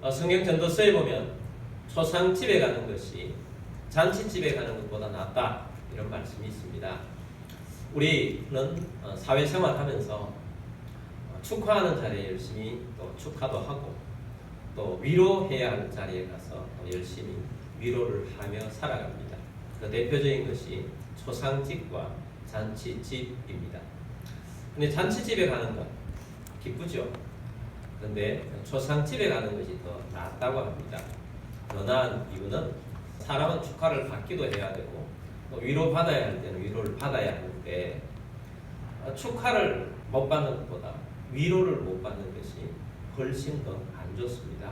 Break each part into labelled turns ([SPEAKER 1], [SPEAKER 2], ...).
[SPEAKER 1] 성경 전도서에 보면 초상집에 가는 것이 잔치집에 가는 것보다 낫다 이런 말씀이 있습니다. 우리는 사회생활하면서 축하하는 자리에 열심히 또 축하도 하고 또 위로해야 할 자리에 가서 열심히 위로를 하며 살아갑니다. 그 대표적인 것이 초상집과 잔치집입니다. 근데 잔치집에 가는 것 기쁘죠. 그런데 초상집에 가는 것이 더 낫다고 합니다. 더 나은 이유는 사람은 축하를 받기도 해야 되고 또 위로받아야 할 때는 위로를 받아야 하는데 축하를 못 받는 것보다 위로를 못 받는 것이 훨씬 더 안 좋습니다.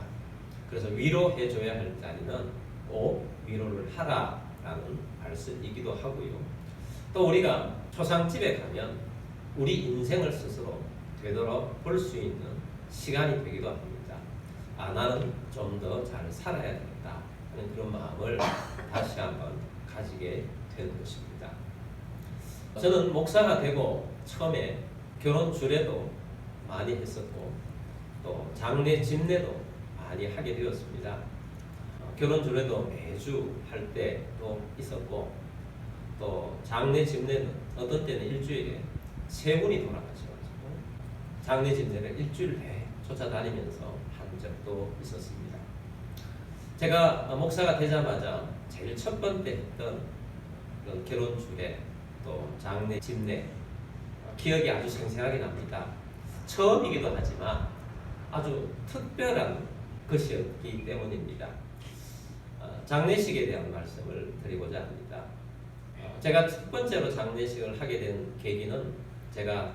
[SPEAKER 1] 그래서 위로해줘야 할 자리는 꼭 위로를 하라라는 말씀이기도 하고요. 또 우리가 초상집에 가면 우리 인생을 스스로 되돌아볼 수 있는 시간이 되기도 합니다. 나는 좀 더 잘 살아야 되겠다 하는 그런 마음을 다시 한번 가지게 되는 것입니다. 저는 목사가 되고 처음에 결혼 주례도 많이 했었고 또 장례 집례도 많이 하게 되었습니다. 결혼 주례도 매주 할 때도 있었고 또 장례 집례는 어떤 때는 일주일에 3분이 돌아가셔가지고 장례 집례를 일주일 내에 쫓아다니면서 한 적도 있었습니다. 제가 목사가 되자마자 제일 첫 번째 했던 그런 결혼 주례 또 장례 집례 기억이 아주 생생하게 납니다. 처음이기도 하지만 아주 특별한 것이었기 때문입니다. 장례식에 대한 말씀을 드리고자 합니다. 제가 첫 번째로 장례식을 하게 된 계기는 제가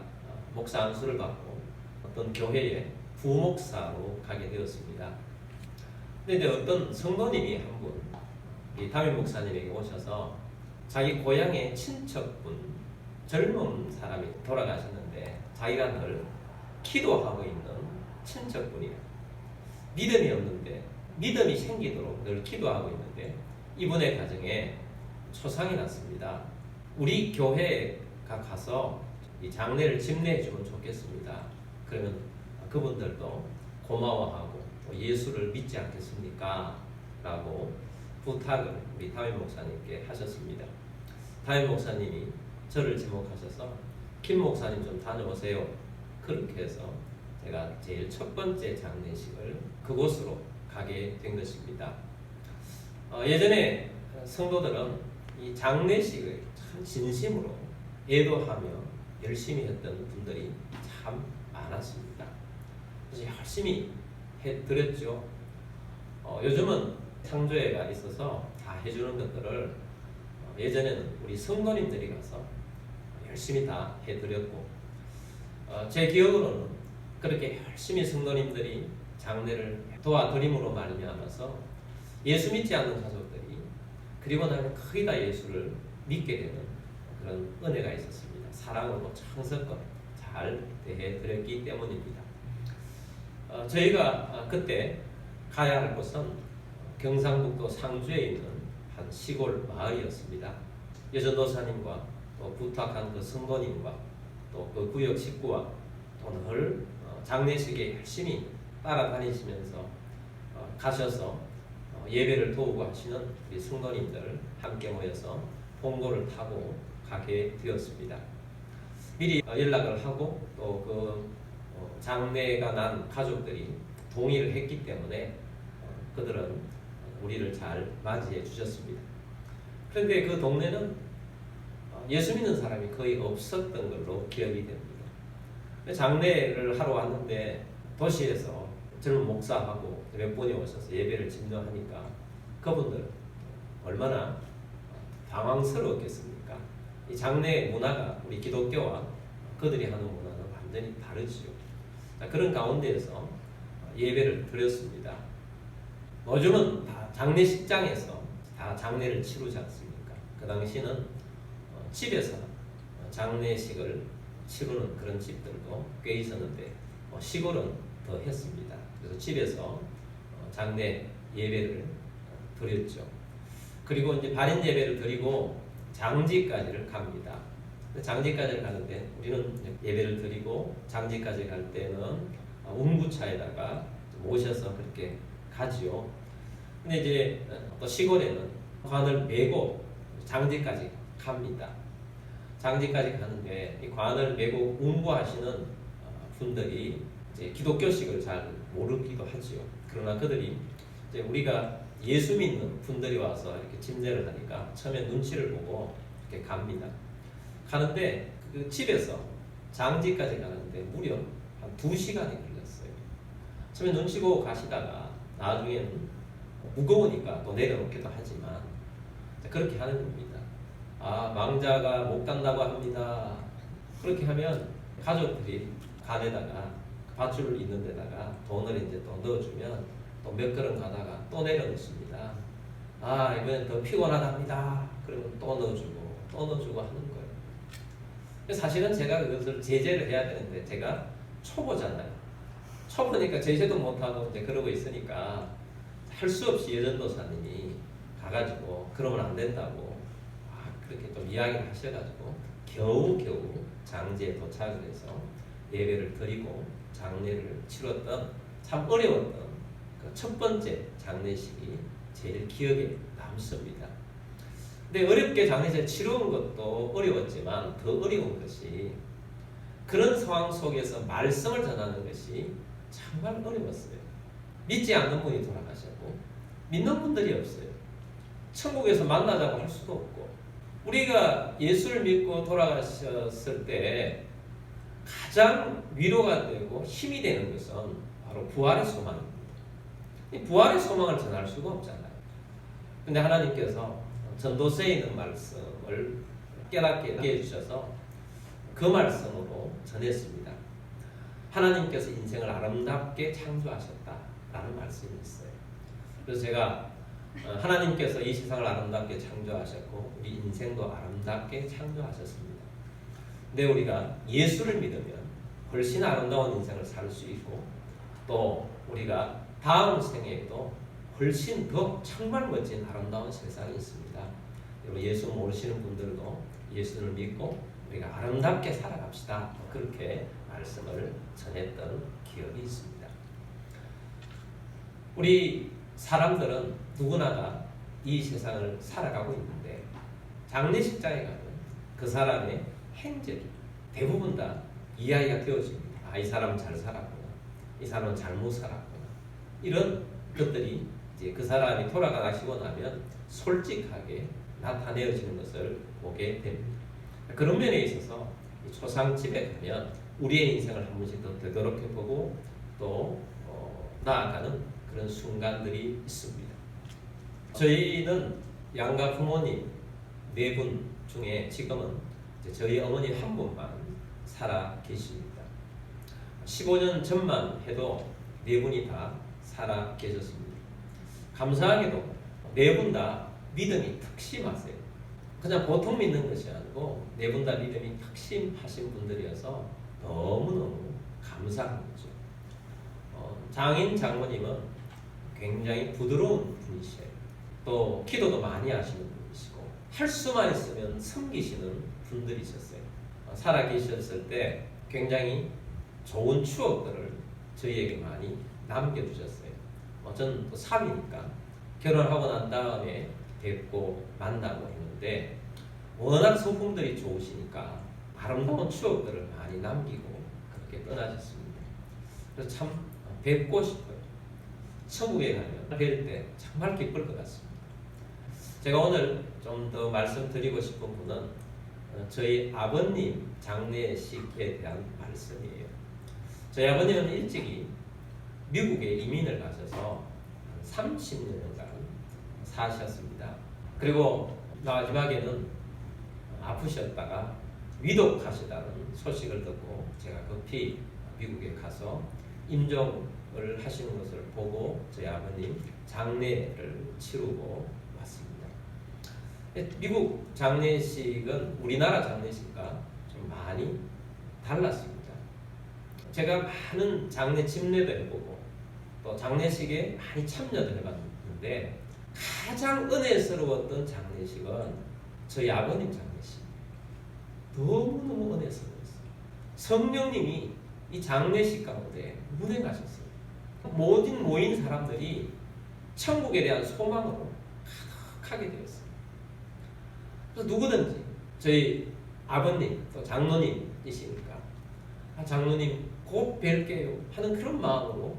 [SPEAKER 1] 목사 안수를 받고 어떤 교회에 부목사로 가게 되었습니다. 근데 어떤 성도님이 한 분, 이 담임 목사님에게 오셔서 자기 고향의 친척분, 젊은 사람이 돌아가셨는데 자기가 늘 기도하고 있는 친척분이에요. 믿음이 없는데 믿음이 생기도록 늘 기도하고 있는데 이분의 가정에 초상이 났습니다. 우리 교회가 가서 이 장례를 집례해 주면 좋겠습니다. 그러면 그분들도 고마워하고 예수를 믿지 않겠습니까? 라고 부탁을 우리 담임 목사님께 하셨습니다. 담임 목사님이 저를 지목하셔서 김 목사님 좀 다녀오세요. 그렇게 해서 제가 제일 첫 번째 장례식을 그곳으로 가게 된 것입니다. 예전에 성도들은 이 장례식을 참 진심으로 애도하며 열심히 했던 분들이 참 많았습니다. 그래서 열심히 해드렸죠. 요즘은 상조회가 있어서 다 해주는 것들을 예전에는 우리 성도님들이 가서 열심히 다 해드렸고 제 기억으로는 그렇게 열심히 성도님들이 장례를 도와드림으로 말미암아서 예수 믿지 않는 가족들이 그리고 나면 거의 다 예수를 믿게 되는 그런 은혜가 있었습니다. 사랑으로 청석껏 잘 대해드렸기 때문입니다. 저희가 그때 가야 할 곳은 경상북도 상주에 있는 한 시골 마을이었습니다. 여전도사님과 또 부탁한 그 성도님과 또 그 구역 식구와 또 늘 장례식에 열심히 따라다니시면서 가셔서 예배를 도우고 하시는 우리 성도님들 함께 모여서 봉고를 타고 가게 되었습니다. 미리 연락을 하고 또 그 장례가 난 가족들이 동의를 했기 때문에 그들은 우리를 잘 맞이해 주셨습니다. 그런데 그 동네는 예수 믿는 사람이 거의 없었던 걸로 기억이 됩니다. 장례를 하러 왔는데 도시에서 젊은 목사하고 몇 분이 오셔서 예배를 진도하니까 그분들 얼마나 당황스러웠겠습니까? 이 장례 문화가 우리 기독교와 그들이 하는 문화는 완전히 다르지요. 그런 가운데에서 예배를 드렸습니다. 요즘은 다 장례식장에서 다 장례를 치르지 않습니까? 그 당시는 집에서 장례식을 치르는 그런 집들도 꽤 있었는데 시골은 더 했습니다. 그래서 집에서 장례 예배를 드렸죠. 그리고 이제 발인 예배를 드리고 장지까지를 갑니다. 장지까지를 가는데 우리는 예배를 드리고 장지까지 갈 때는 운구차에다가 모셔서 그렇게 가지요. 근데 이제 또 시골에는 관을 메고 장지까지 갑니다. 장지까지 가는데 이 관을 메고 운구하시는 분들이 이제 기독교식을 잘 모르기도 하지요. 그러나 그들이 이제 우리가 예수 믿는 분들이 와서 이렇게 침례를 하니까 처음에 눈치를 보고 이렇게 갑니다. 가는데 그 집에서 장지까지 가는데 무려 한 2시간이 걸렸어요. 처음에 눈치 보고 가시다가 나중에는 무거우니까 또 내려놓기도 하지만 그렇게 하는 겁니다. 아, 망자가 못 간다고 합니다. 그렇게 하면 가족들이 간에다가 밧줄 있는 데다가 돈을 이제 또 넣어주면 또 몇 걸음 가다가 또 내려놓습니다. 아, 이번엔 더 피곤하답니다. 그러면 또 넣어주고 하는 거예요. 사실은 제가 그것을 제재를 해야 되는데 제가 초보잖아요. 초보니까 제재도 못하고 이제 그러고 있으니까 할 수 없이 여전도사님이 가가지고 그러면 안 된다고 그렇게 좀 이야기를 하셔가지고 겨우 장지에 도착을 해서 예배를 드리고 장례를 치렀던 참 어려웠던 그 첫 번째 장례식이 제일 기억에 남습니다. 근데 어렵게 장례식을 치러온 것도 어려웠지만 더 어려운 것이 그런 상황 속에서 말씀을 전하는 것이 정말 어려웠어요. 믿지 않는 분이 돌아가셨고 믿는 분들이 없어요. 천국에서 만나자고 할 수도 없고 우리가 예수를 믿고 돌아가셨을 때 가장 위로가 되고 힘이 되는 것은 바로 부활의 소망입니다. 이 부활의 소망을 전할 수가 없잖아요. 근데 하나님께서 전도서에 있는 말씀을 깨닫게 해주셔서 그 말씀으로 전했습니다. 하나님께서 인생을 아름답게 창조하셨다라는 말씀이 있어요. 그래서 제가 하나님께서 이 세상을 아름답게 창조하셨고 우리 인생도 아름답게 창조하셨습니다. 근데 우리가 예수를 믿으면 훨씬 아름다운 인생을 살 수 있고 또 우리가 다음 생에도 훨씬 더 정말 멋진 아름다운 세상이 있습니다. 예수 모르시는 분들도 예수를 믿고 우리가 아름답게 살아갑시다. 그렇게 말씀을 전했던 기억이 있습니다. 우리 사람들은 누구나가 이 세상을 살아가고 있는데 장례식장에 가면 그 사람의 행적이 대부분 다 이야기가 되어집니다. 아, 이 사람은 잘 살았구나. 이 사람은 잘못 살았구나. 이런 것들이 이제 그 사람이 돌아가시고 나면 솔직하게 나타내어지는 것을 보게 됩니다. 그런 면에 있어서 초상집에 가면 우리의 인생을 한 번씩 더 되돌아보고 또 나아가는 그런 순간들이 있습니다. 저희는 양가 부모님 4분 중에 지금은 저희 어머니 한 분만 살아 계십니다. 15년 전만 해도 4분이 다 살아 계셨습니다. 감사하게도 4분 다 믿음이 특심하세요. 그냥 보통 믿는 것이 아니고 4분 다 믿음이 특심하신 분들이어서 너무너무 감사한 거죠. 장인 장모님은 굉장히 부드러운 분이세요. 또 기도도 많이 하시는 분이시고 할 수만 있으면 섬기시는 분들이셨어요. 살아계셨을 때 굉장히 좋은 추억들을 저희에게 많이 남겨주셨어요. 저는 또 3이니까 결혼하고 난 다음에 뵙고 만나고 했는데 워낙 소품들이 좋으시니까 아름다운 추억들을 많이 남기고 그렇게 떠나셨습니다. 그래서 참 뵙고 싶어요. 천국에 가면 뵐 때 정말 기쁠 것 같습니다. 제가 오늘 좀 더 말씀드리고 싶은 분은 저희 아버님 장례식에 대한 말씀이에요. 저희 아버님은 일찍이 미국에 이민을 가셔서 30년간 사셨습니다. 그리고 마지막에는 아프셨다가 위독하시다는 소식을 듣고 제가 급히 미국에 가서 임종을 하시는 것을 보고 저희 아버님 장례를 치르고 왔습니다. 미국 장례식은 우리나라 장례식과 좀 많이 달랐습니다. 제가 많은 장례 침례도 해보고 또 장례식에 많이 참여도 해봤는데 가장 은혜스러웠던 장례식은 저희 아버님 장례식. 너무너무 은혜스러웠어요. 성령님이 이 장례식 가운데 운행하셨어요. 모든 모인 사람들이 천국에 대한 소망으로 가득하게 되었어요. 그래서 누구든지 저희 아버님 또 장로님이시니까 장로님 곧 뵐게요 하는 그런 마음으로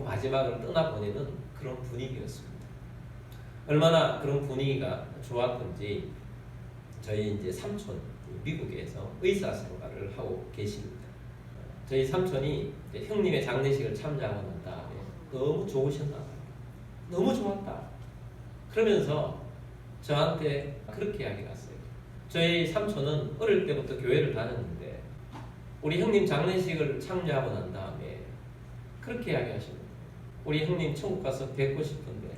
[SPEAKER 1] 마지막을 떠나보내는 그런 분위기였습니다. 얼마나 그런 분위기가 좋았던지 저희 이제 삼촌 미국에서 의사 생활을 하고 계십니다. 저희 삼촌이 이제 형님의 장례식을 참여하고 난 다음에 너무 좋으셨나 봐요. 너무 좋았다. 그러면서 저한테 그렇게 이야기가 왔어요. 저희 삼촌은 어릴 때부터 교회를 다녔는데 우리 형님 장례식을 참여하고 난 다음에 그렇게 이야기하시는 거예요. 우리 형님 천국 가서 뵙고 싶은데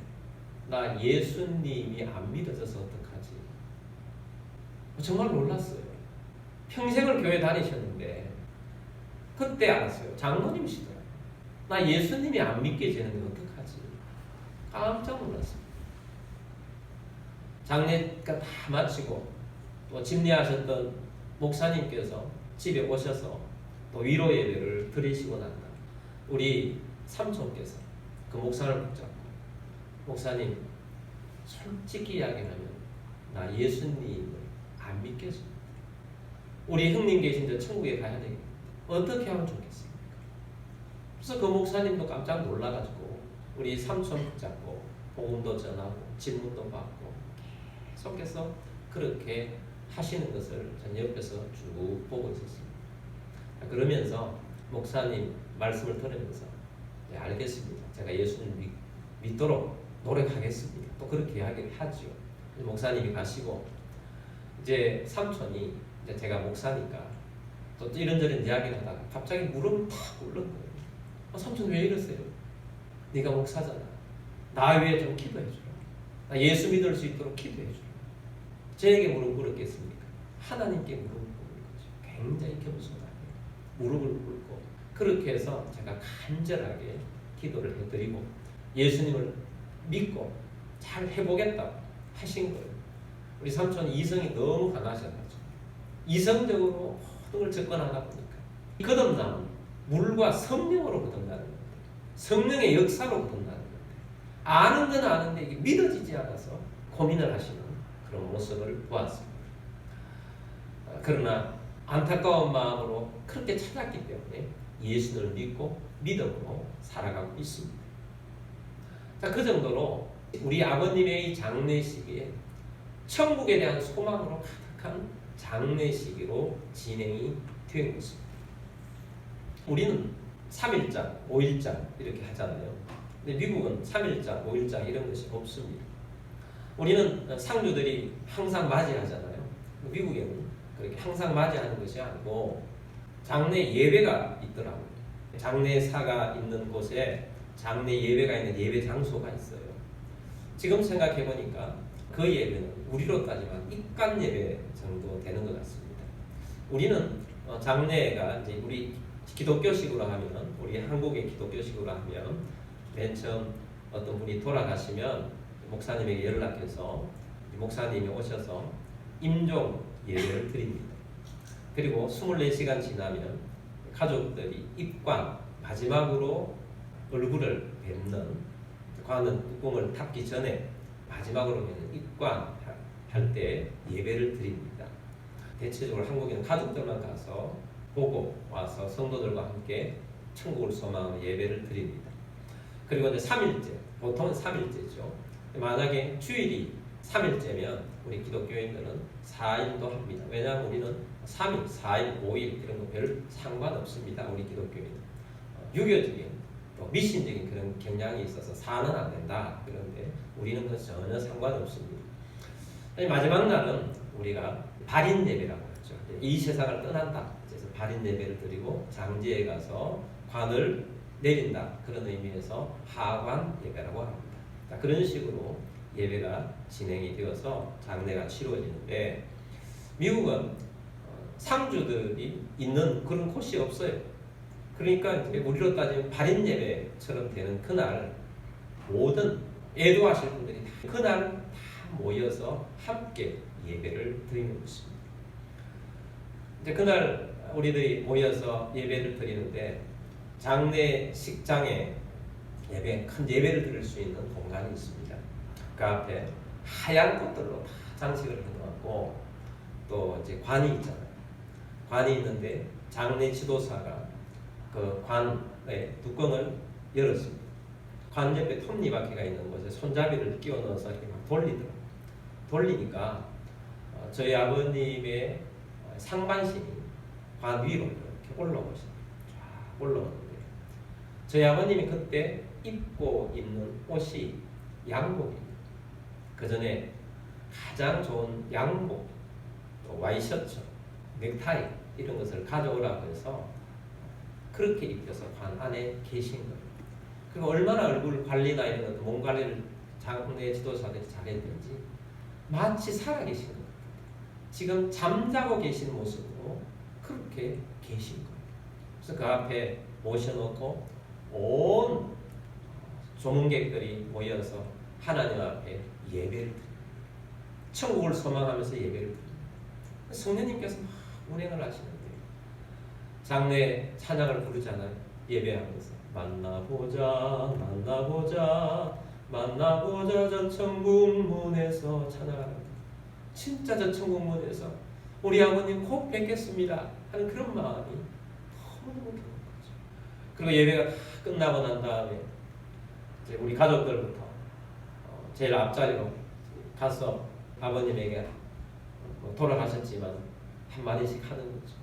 [SPEAKER 1] 나 예수님이 안 믿어져서 어떡하지? 정말 놀랐어요. 평생을 교회 다니셨는데 그때 알았어요. 장로님이시더라고요. 나 예수님이 안 믿게 되는데 어떡하지? 깜짝 놀랐습니다. 장례가 다 마치고 또 집례하셨던 목사님께서 집에 오셔서 또 위로 예배를 드리시고 난다. 우리 삼촌께서 그 목사를 붙잡고 목사님 솔직히 이야기하면 나 예수님을 안 믿겠습니다. 우리 형님 계신 저 천국에 가야 되겠다. 어떻게 하면 좋겠습니까? 그래서 그 목사님도 깜짝 놀라가지고 우리 삼촌 붙잡고 복음도 전하고 질문도 받고 계속해서 그렇게 하시는 것을 전 옆에서 쭉 보고 있었습니다. 그러면서 목사님 말씀을 들으면서 네, 알겠습니다. 제가 예수님 믿도록 노력하겠습니다. 또 그렇게 이야기를 하죠. 목사님이 가시고 이제 삼촌이 이제 제가 목사니까 또 이런저런 이야기를 하다가 갑자기 무릎을 탁 꿇는 거예요. 삼촌 왜 이러세요? 네가 목사잖아. 나 위해 좀 기도해 주라. 나 예수 믿을 수 있도록 기도해 주라. 저에게 무릎 꿇었겠습니까? 하나님께 무릎 꿇는 거죠. 굉장히 겸손하게 무릎을 꿇고 그렇게 해서 제가 간절하게 기도를 해드리고 예수님을 믿고 잘 해보겠다고 하신 거예요. 우리 삼촌 이성이 너무 강하셔가지고 이성적으로 모든 걸 접근하다 보니까 거듭남은 물과 성령으로 거듭나는 건데 성령의 역사로 거듭나는 건데 아는 건 아는데 이게 믿어지지 않아서 고민을 하시는 그런 모습을 보았습니다. 그러나 안타까운 마음으로 그렇게 찾았기 때문에 예수를 믿고 믿음으로 살아가고 있습니다. 자, 그 정도로 우리 아버님의 장례식에 천국에 대한 소망으로 가득한 장례식으로 진행이 된 것입니다. 우리는 3일장, 5일장 이렇게 하잖아요. 근데 미국은 3일장, 5일장 이런 것이 없습니다. 우리는 상주들이 항상 맞이하잖아요. 미국에는 그렇게 항상 맞이하는 것이 아니고 장례 예배가 있더라고요. 장례사가 있는 곳에 장례 예배가 있는 예배 장소가 있어요. 지금 생각해 보니까 그 예배는 우리로 따지면 입관 예배 정도 되는 것 같습니다. 우리는 장례가 이제 우리 기독교식으로 하면 우리 한국의 기독교식으로 하면 맨 처음 어떤 분이 돌아가시면 목사님에게 연락해서 목사님이 오셔서 임종 예배를 드립니다. 그리고 24시간 지나면 가족들이 입관 마지막으로 얼굴을 뵙는 관은 뚜껑을 닫기 전에 마지막으로 입관할 때 예배를 드립니다. 대체적으로 한국에는 가족들만 가서 보고 와서 성도들과 함께 천국을 소망하는 예배를 드립니다. 그리고 이제 3일째, 보통은 3일째죠. 만약에 주일이 3일째면 우리 기독교인들은 4일도 합니다. 왜냐하면 우리는 3일, 4일, 5일 이런 거 별 상관없습니다. 우리 기독교인은 유교적인 또 미신적인 그런 경향이 있어서 4는 안 된다. 그런데 우리는 그 전혀 상관없습니다. 마지막 날은 우리가 발인 예배라고 하죠. 이 세상을 떠난다. 그래서 발인 예배를 드리고 장지에 가서 관을 내린다. 그런 의미에서 하관 예배라고 합니다. 그런 식으로 예배가 진행이 되어서 장례가 치루어지는데 미국은 상주들이 있는 그런 곳이 없어요. 그러니까 이제 우리로 따지면 발인 예배처럼 되는 그날 모든 애도하실 분들이 그날 다 모여서 함께 예배를 드리는 것입니다. 이제 그날 우리들이 모여서 예배를 드리는데 장례식장에 큰 예배를 드릴 수 있는 공간이 있습니다. 그 앞에 하얀 꽃들로 다 장식을 해놓고 또 이제 관이 있잖아요. 관이 있는데 장례 지도사가 그 관의 뚜껑을 열었습니다. 관 옆에 톱니바퀴가 있는 곳에 손잡이를 끼워 넣어서 이렇게 막 돌리더라고요. 돌리니까 저희 아버님의 상반신이 관 위로 이렇게 올라오십니다. 쫙 올라오는데 저희 아버님이 그때 입고 있는 옷이 양복입니다. 그 전에 가장 좋은 양복, 와이셔츠, 넥타이 이런 것을 가져오라고 해서 그렇게 입혀서 관 안에 계신 거예요. 그리고 얼마나 얼굴 관리나 이런 것도 몸 관리를 장례 지도사들이 잘했는지 마치 살아계신 것 같아요. 지금 잠자고 계신 모습으로 그렇게 계신 거예요. 그래서 그 앞에 모셔놓고 온 조문객들이 모여서 하나님 앞에 예배를 드립니다. 천국을 소망하면서 예배를 드립니다. 성령님께서 막 운행을 하시는데 장례 찬양을 부르잖아요. 예배하면서 만나보자 만나보자 만나보자 저 천국 문에서 찬양합니다. 진짜 저 천국 문에서 우리 아버님 곧 뵙겠습니다 하는 그런 마음이 너무너무 좋은 거죠. 그리고 예배가 다 끝나고 난 다음에 이제 우리 가족들부터 제일 앞자리로 가서 아버님에게 돌아가셨지만 한마디씩 하는 거죠.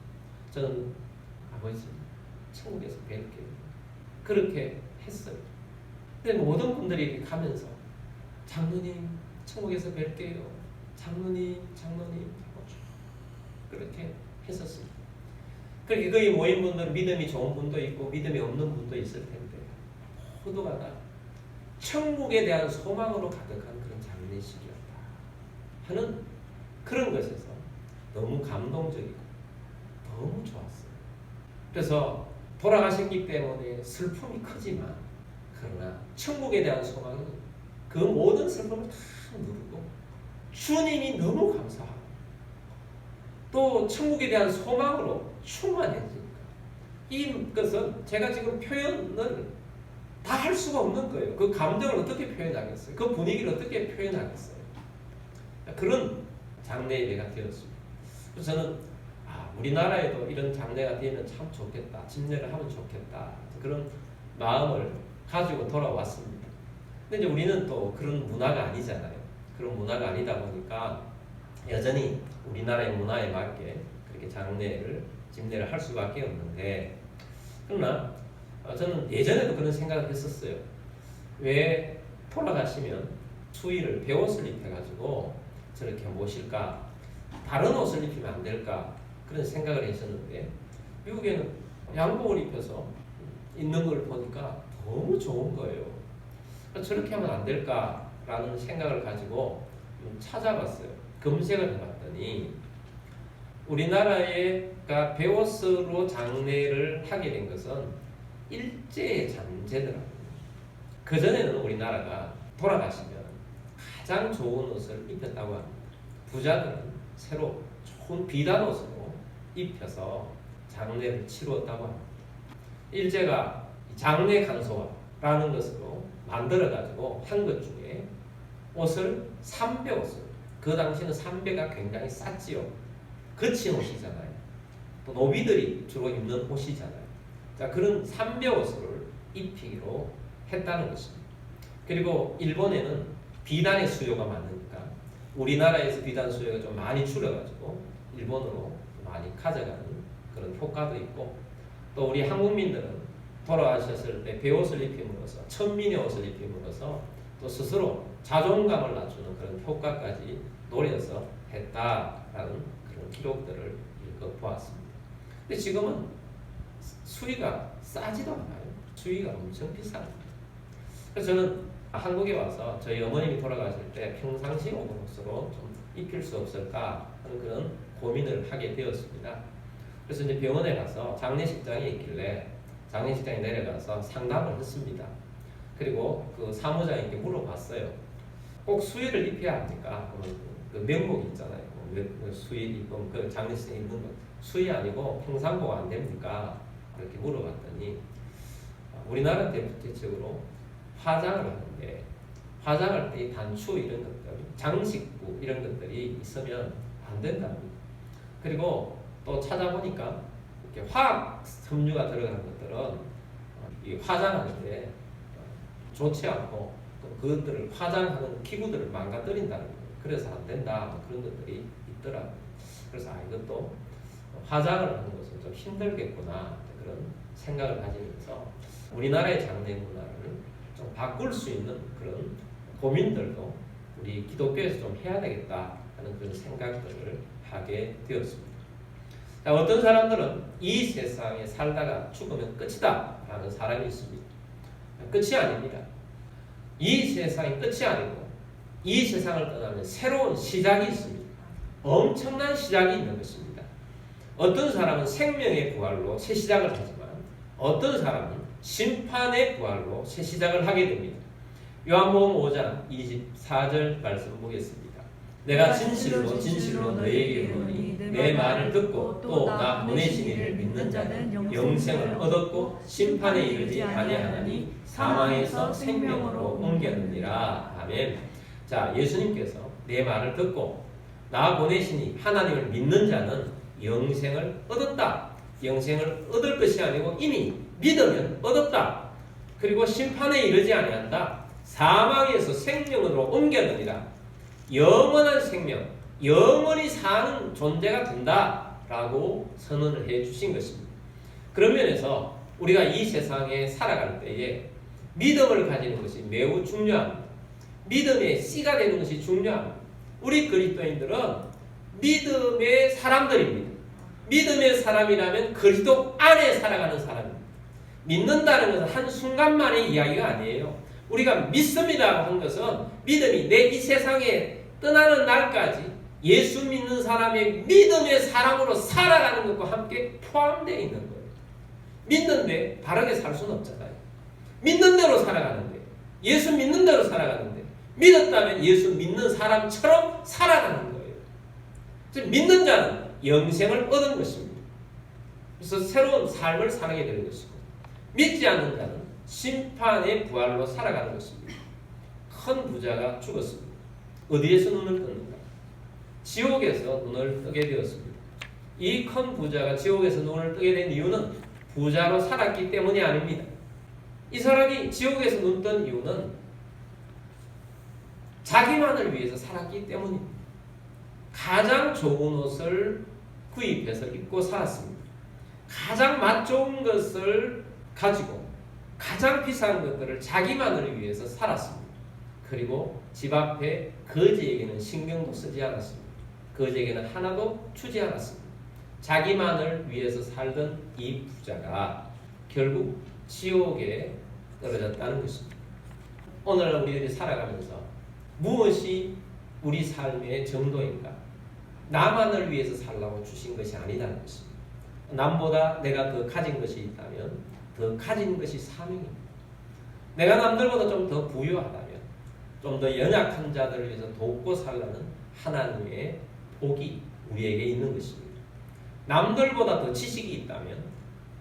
[SPEAKER 1] 저는 아버지 천국에서 뵐게요. 그렇게 했어요. 근데 모든 분들이 이렇게 가면서 장로님 천국에서 뵐게요. 장로님 그렇게 했었습니다. 그렇게 거기 모인 분들은 믿음이 좋은 분도 있고 믿음이 없는 분도 있을 텐데 모두가 다 천국에 대한 소망으로 가득한 그런 장례식이었다 하는 그런 것에서 너무 감동적이고 너무 좋았어요. 그래서 돌아가셨기 때문에 슬픔이 크지만 그러나 천국에 대한 소망은 그 모든 슬픔을 다 누르고 주님이 너무 감사하고 또 천국에 대한 소망으로 충만해지니까 이것은 제가 지금 표현을 다 할 수가 없는 거예요. 그 감정을 어떻게 표현하겠어요? 그 분위기를 어떻게 표현하겠어요? 그런 장례 예배가 되었습니다. 그래서 저는 우리나라에도 이런 장례가 되면 참 좋겠다. 집례를 하면 좋겠다. 그런 마음을 가지고 돌아왔습니다. 근데 이제 우리는 또 그런 문화가 아니잖아요. 그런 문화가 아니다 보니까 여전히 우리나라의 문화에 맞게 그렇게 장례를, 집례를 할 수밖에 없는데, 그러나 저는 예전에도 그런 생각을 했었어요. 왜 돌아가시면 수의를 배옷을 입혀가지고 저렇게 모실까? 다른 옷을 입히면 안 될까? 그런 생각을 했었는데 미국에는 양복을 입혀서 있는 걸 보니까 너무 좋은 거예요. 저렇게 하면 안 될까라는 생각을 가지고 찾아봤어요. 검색을 해봤더니 우리나라가 배옷으로 장례를 하게 된 것은 일제 잔재더라고요. 그전에는 우리나라가 돌아가시면 가장 좋은 옷을 입혔다고 합니다. 부자들은 새로 좋은 비단 옷으로 입혀서 장례를 치루었다고 합니다. 일제가 장례 간소화라는 것으로 만들어가지고 한 것 중에 옷을 삼배 옷을, 그 당시에는 삼배가 굉장히 쌌지요. 거친 옷이잖아요. 또 노비들이 주로 입는 옷이잖아요. 자, 그런 삼배 옷을 입히기로 했다는 것입니다. 그리고 일본에는 비단의 수요가 많으니까 우리나라에서 비단 수요가 좀 많이 줄여가지고 일본으로 많이 가져가는 그런 효과도 있고, 또 우리 한국민들은 돌아가셨을 때 배옷을 입힘으로써, 천민의 옷을 입힘으로써 또 스스로 자존감을 낮추는 그런 효과까지 노려서 했다라는 그런 기록들을 읽어보았습니다. 근데 지금은 수위가 싸지도 않아요. 수위가 엄청 비쌉니다. 그래서 저는 한국에 와서 저희 어머님이 돌아가실 때 평상시 옷으로 좀 입힐 수 없을까 하는 그런 고민을 하게 되었습니다. 그래서 이제 병원에 가서 장례식장이 있길래 장례식장에 내려가서 상담을 했습니다. 그리고 그 사무장에게 물어봤어요. 꼭 수의를 입혀야 합니까? 그 명목 있잖아요. 수의 입으면 그 장례식장에 입는 거 수의 아니고 평상복 안 됩니까? 그렇게 물어봤더니 우리나라 대표적으로 화장을 하는데 화장할 때 단추 이런 것들, 장식구 이런 것들이 있으면 안 된답니다. 그리고 또 찾아보니까 이렇게 화학 섬유가 들어간 것들은 이 화장하는데 좋지 않고 또 그것들을 화장하는 기구들을 망가뜨린다는 거예요. 그래서 안 된다 그런 것들이 있더라고요. 그래서 이것도 화장을 하는 것은 좀 힘들겠구나 그런 생각을 가지면서 우리나라의 장례 문화를 좀 바꿀 수 있는 그런 고민들도 우리 기독교에서 좀 해야 되겠다 하는 그런 생각들을 하게 되었습니다. 자, 어떤 사람들은 이 세상에 살다가 죽으면 끝이다 라는 사람이 있습니다. 끝이 아닙니다. 이 세상이 끝이 아니고 이 세상을 떠나면 새로운 시작이 있습니다. 엄청난 시작이 있는 것입니다. 어떤 사람은 생명의 부활로 새 시작을 하지만 어떤 사람은 심판의 부활로 새 시작을 하게 됩니다. 요한복음 5장 24절 말씀 보겠습니다. 내가 진실로 진실로 너희에게 이르노니 내 말을 듣고 또 나 보내신 이를 믿는 자는 영생을 얻었고 심판에 이르지 아니하나니 사망에서 생명으로 옮겼느니라. 아멘. 자, 예수님께서 내 말을 듣고 나 보내시니 하나님을 믿는 자는 영생을 얻었다. 영생을 얻을 것이 아니고 이미 믿으면 얻었다. 그리고 심판에 이르지 아니한다. 사망에서 생명으로 옮겼느니라. 영원한 생명, 영원히 사는 존재가 된다라고 선언을 해 주신 것입니다. 그런 면에서 우리가 이 세상에 살아갈 때에 믿음을 가지는 것이 매우 중요합니다. 믿음의 씨가 되는 것이 중요합니다. 우리 그리스도인들은 믿음의 사람들입니다. 믿음의 사람이라면 그리스도 안에 살아가는 사람입니다. 믿는다는 것은 한순간만의 이야기가 아니에요. 우리가 믿습니다 한 것은 믿음이 내 이 세상에 떠나는 날까지 예수 믿는 사람의 믿음의 사람으로 살아가는 것과 함께 포함되어 있는 거예요. 믿는데 다르게 살 수는 없잖아요. 믿는 대로 살아가는데, 예수 믿는 대로 살아가는데, 믿었다면 예수 믿는 사람처럼 살아가는 거예요. 즉 믿는 자는 영생을 얻은 것입니다. 그래서 새로운 삶을 살게 되는 것이고, 믿지 않는 자는 심판의 부활로 살아가는 것입니다. 큰 부자가 죽었습니다. 어디에서 눈을 떴는가? 지옥에서 눈을 뜨게 되었습니다. 이 큰 부자가 지옥에서 눈을 뜨게 된 이유는 부자로 살았기 때문이 아닙니다. 이 사람이 지옥에서 눈 뜬 이유는 자기만을 위해서 살았기 때문입니다. 가장 좋은 옷을 구입해서 입고 살았습니다. 가장 맛 좋은 것을 가지고 가장 비싼 것들을 자기만을 위해서 살았습니다. 그리고 집 앞에 거지에게는 신경도 쓰지 않았습니다. 거지에게는 하나도 주지 않았습니다. 자기만을 위해서 살던 이 부자가 결국 지옥에 떨어졌다는 것입니다. 오늘 우리들이 살아가면서 무엇이 우리 삶의 정도인가? 나만을 위해서 살라고 주신 것이 아니라는 것입니다. 남보다 내가 더 가진 것이 있다면 더 가진 것이 사명입니다. 내가 남들보다 좀 더 부유하다면 좀 더 연약한 자들을 위해서 돕고 살라는 하나님의 복이 우리에게 있는 것입니다. 남들보다 더 지식이 있다면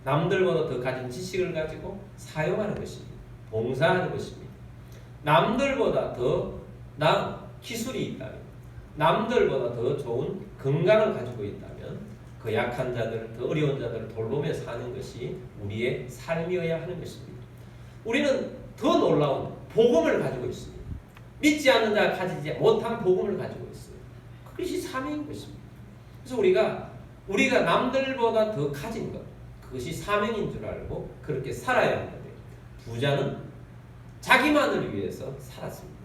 [SPEAKER 1] 남들보다 더 가진 지식을 가지고 사용하는 것입니다. 봉사하는 것입니다. 남들보다 더 나은 기술이 있다면 남들보다 더 좋은 건강을 가지고 있다면 그 약한 자들, 더 어려운 자들을 돌보며 사는 것이 우리의 삶이어야 하는 것입니다. 우리는 더 놀라운 복음을 가지고 있습니다. 믿지 않는 자가 가지지 못한 복음을 가지고 있어요. 그것이 사명인 것입니다. 그래서 우리가 남들보다 더 가진 것, 그것이 사명인 줄 알고 그렇게 살아야 하는데 부자는 자기만을 위해서 살았습니다.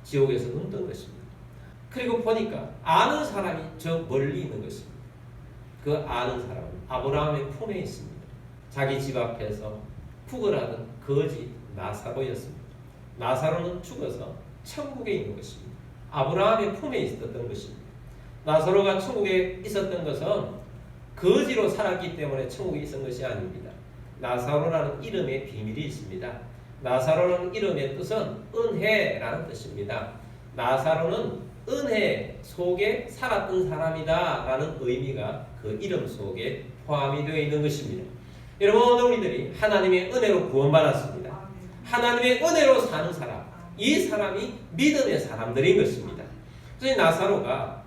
[SPEAKER 1] 지옥에서 눈 뜬 것입니다. 그리고 보니까 아는 사람이 저 멀리 있는 것입니다. 그 아는 사람은 아브라함의 품에 있습니다. 자기 집 앞에서 구걸하던 거지 나사로였습니다. 나사로는 죽어서 천국에 있는 것입니다. 아브라함의 품에 있었던 것입니다. 나사로가 천국에 있었던 것은 거지로 살았기 때문에 천국에 있었던 것이 아닙니다. 나사로라는 이름의 비밀이 있습니다. 나사로라는 이름의 뜻은 은혜라는 뜻입니다. 나사로는 은혜 속에 살았던 사람이다 라는 의미가 그 이름 속에 포함이 되어 있는 것입니다. 여러분, 우리들이 하나님의 은혜로 구원받았습니다. 하나님의 은혜로 사는 사람, 이 사람이 믿음의 사람들인 것입니다. 그래서 나사로가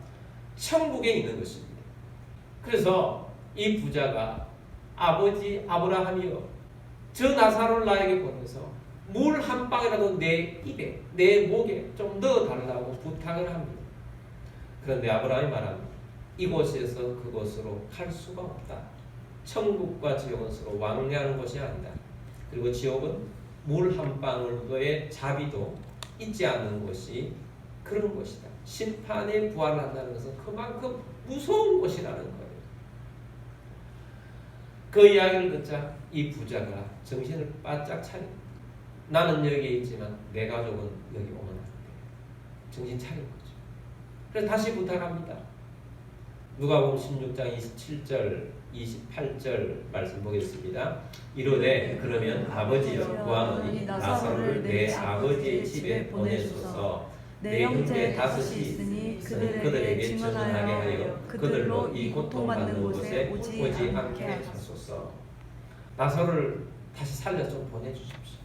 [SPEAKER 1] 천국에 있는 것입니다. 그래서 이 부자가 아버지 아브라함이여, 저 나사로를 나에게 보내서 물 한 방이라도 내 입에, 내 목에 좀 넣어달라고 부탁을 합니다. 그런데 아브라함이 말합니다. 이곳에서 그곳으로 갈 수가 없다. 천국과 지옥은 서로 왕래하는 곳이 아니다. 그리고 지옥은 물 한 방울의 자비도 있지 않는 곳이 그런 곳이다. 심판에 부활을 한다는 것은 그만큼 무서운 곳이라는 거예요. 그 이야기를 듣자 이 부자가 정신을 바짝 차립니다. 나는 여기에 있지만 내 가족은 여기 오면 안 돼. 정신 차린 거죠. 그래서 다시 부탁합니다. 누가복음 16장 27절 28절 말씀 보겠습니다. 이르되 그러면 아버지여 구하노니 나사로를 내 아버지의 집에 보내소서. 내 형제 다섯이 있으니 그들에게 증언하게 하여 그들로 이 고통받는 곳에 오지 않게 하소서. 나사로를 다시 살려 좀 보내주십시오.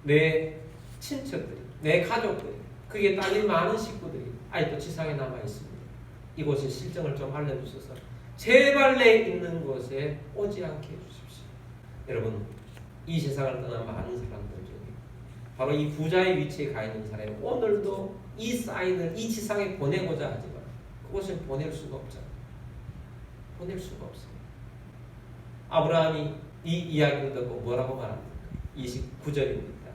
[SPEAKER 1] 내 친척들이, 내 가족들이, 그게 딸린 많은 식구들이 아직도 지상에 남아 있습니다. 이곳의 실정을 좀 알려주셔서 제발 내 있는 곳에 오지 않게 해주십시오. 여러분, 이 세상을 떠난 많은 사람들 중에 바로 이 부자의 위치에 가 있는 사람이 오늘도 이 사인을 이 지상에 보내고자 하지만 그곳에 보낼 수가 없잖아요. 보낼 수가 없어요. 아브라함이 이 이야기를 듣고 뭐라고 말합니까? 29절입니다.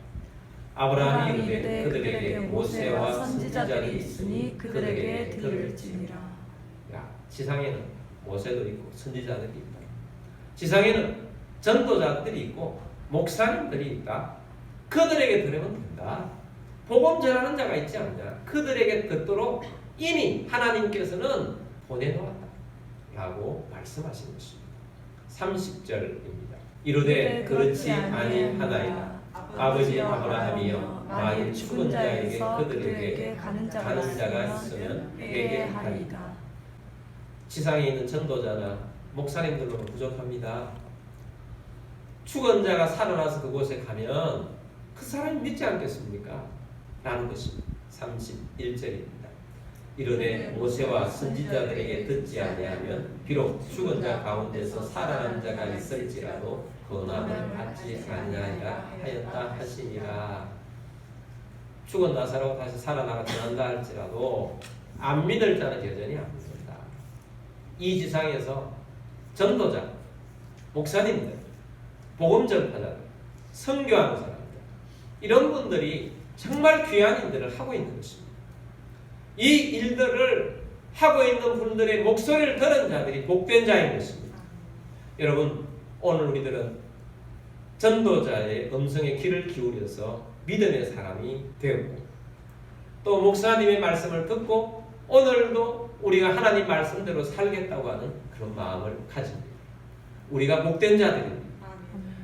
[SPEAKER 1] 아브라함이 이르되 그들에게 모세와 선지자들이 있으니 그들에게 들을지니라. 야, 지상에는 모세도 있고 선지자들이 있다. 지상에는 전도자들이 있고 목사님들이 있다. 그들에게 들으면 된다. 복음 전하는 자가 있지 않냐. 그들에게 듣도록 이미 하나님께서는 보내놓았다 라고 말씀하신 것입니다. 30절입니다. 이르되 그렇지 아니하나이다. 아버지 아브라함이여 만일 죽은 자에게 그들에게 가는 자가 있으면 내게 하리이다. 지상에 있는 전도자나 목사님들로는 부족합니다. 죽은 자가 살아나서 그곳에 가면 그 사람이 믿지 않겠습니까? 라는 것입니다. 31절입니다. 이르되 모세와 선지자들에게 듣지 아니하면 비록 죽은 자 가운데서 살아난 자가 있을지라도 권함을 받지 아니하리라 하였다 하시니라. 죽은 나사로가 다시 살아나가 전한다 할지라도 안 믿을 자는 여전히 안 믿는다. 이 지상에서 전도자, 목사님들, 복음 전파자들, 선교하는 사람들, 이런 분들이 정말 귀한 일들을 하고 있는 것입니다. 이 일들을 하고 있는 분들의 목소리를 들은 자들이 복된 자인 것입니다. 여러분, 오늘 우리들은 전도자의 음성에 귀를 기울여서 믿음의 사람이 되었고, 또 목사님의 말씀을 듣고 오늘도 우리가 하나님 말씀대로 살겠다고 하는 그런 마음을 가집니다. 우리가 복된 자들입니다.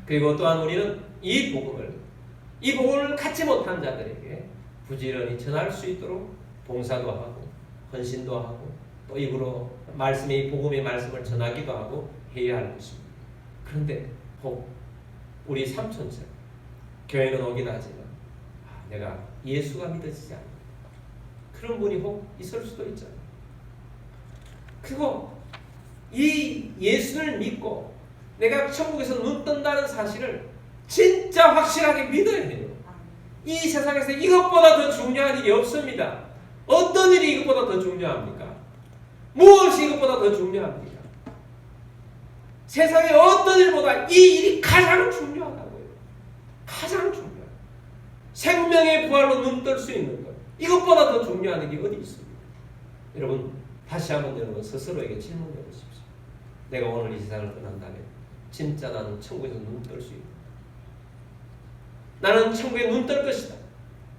[SPEAKER 1] 그리고 또한 우리는 이 복음을 갖지 못한 자들에게 부지런히 전할 수 있도록 봉사도 하고 헌신도 하고 또 입으로 말씀의 복음의 말씀을 전하기도 하고 해야 할 것입니다. 그런데 혹 우리 삼촌처럼 교회는 오긴 하지만 내가 예수가 믿어지지 않는다. 그런 분이 혹 있을 수도 있잖아요. 그리고 이 예수를 믿고 내가 천국에서 눈 뜬다는 사실을 진짜 확실하게 믿어야 해요. 이 세상에서 이것보다 더 중요한 일이 없습니다. 어떤 일이 이것보다 더 중요합니까? 무엇이 이것보다 더 중요합니까? 세상의 어떤 일보다 이 일이 가장 중요하다고요. 가장 중요해요. 생명의 부활로 눈 뜰 수 있는 것. 이것보다 더 중요한 일이 어디 있습니까? 여러분, 다시 한번 여러분 스스로에게 질문해 보십시오. 내가 오늘 이 세상을 떠난다면 진짜 나는 천국에서 눈 뜰 수 있다. 나는 천국에 눈 뜰 것이다.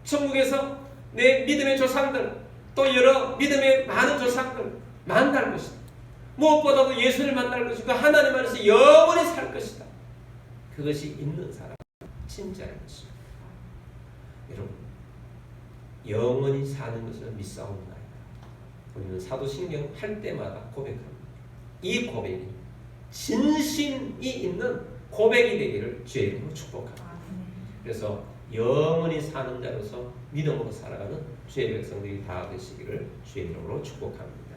[SPEAKER 1] 천국에서 내 믿음의 조상들, 또 여러 믿음의 많은 조상들 만날 것이다. 무엇보다도 예수를 만날 것이고 하나님 안에서 영원히 살 것이다. 그것이 있는 사람, 진짜인 것입니다. 여러분, 영원히 사는 것을 믿사옵나이다. 우리는 사도신경 할 때마다 고백합니다. 이 고백이 진심이 있는 고백이 되기를 주의 이름으로 축복합니다. 그래서 영원히 사는 자로서 믿음으로 살아가는 주의 백성들이 다 되시기를 주의 이름으로 축복합니다.